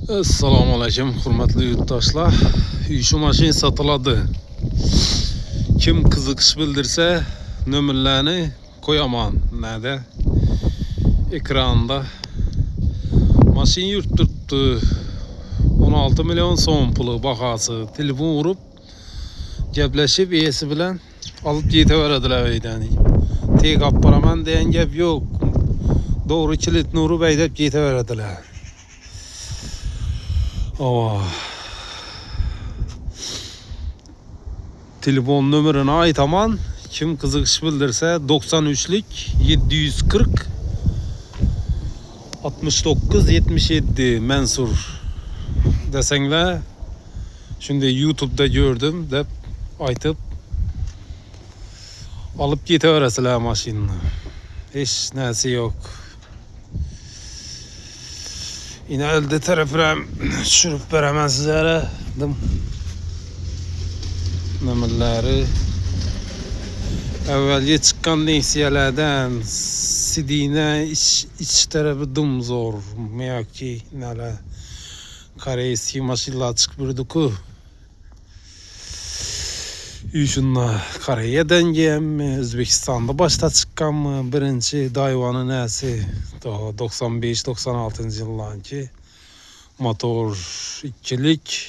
Assalomu alaykum, hurmatli yurtdoshlar. Şu mashin sotiladi. Kim qiziqish bildirsa, nomerlarni qo'yaman. Nada? Ekranda. Mashin yurt turibdi. 16 milyon so'm puli bahası. Telefon urib, gaplashib egasi bilan olib ketaveradilar uydan. Tek olib boraman degan gap yo'q. Doğru kilitni urib haydab ketaveradilar. Telefon numarını aytaman. Kim qiziqish bildirsa 93'lik 740 69 77 Mansur desengler. Şimdi YouTube'da gördüm deb aytıp alıp ketaverasizlar mashinani. Hech narsa yo'q. Yine elde tarafına sürüp beramen sizlere numarları evvelce çıkan neysiyelerden sidine iç tarafı dumzor miyaki nala kareysi maşillah çıkıpırdı ku Şunla Kore'den gelən mi, Özbekistan'da başta çıkan mı, birinci dayvanı nesi, 95-96 yıllarki motor ikilik,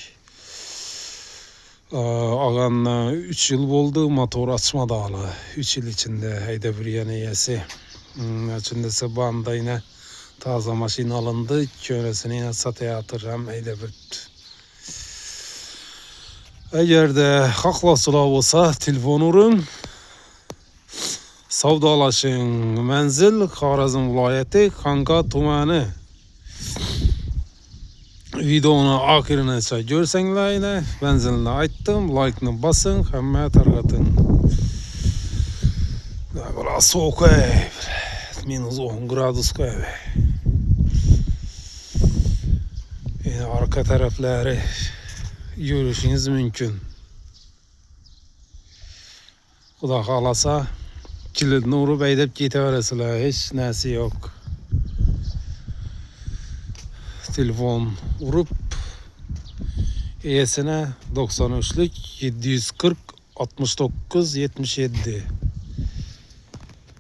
ağanla 3 yıl oldu, motor açmadı hala, 3 yıl içinde hayda bir yeniyesi, içindesi banda yine taze maşin alındı, köresini yine sataya atırım, hayda bir. Eğer de haklasılar olsa telefon urun, savdalaşın. Menzil Xorazm viloyati Xanqa tumani. Videonu ahirine görsengler yine benzinle aytdım, like'ını basın, hemen tarqatın. Biraz soğuk ev, minus 10 gradus ev. Yine arka tarafları görüşünüz mümkün. Xudo xolasa kilidni urib haydab ketaverasizlar, hech narsa yo'q. Telefon urib egasine 93'lik 740 69 77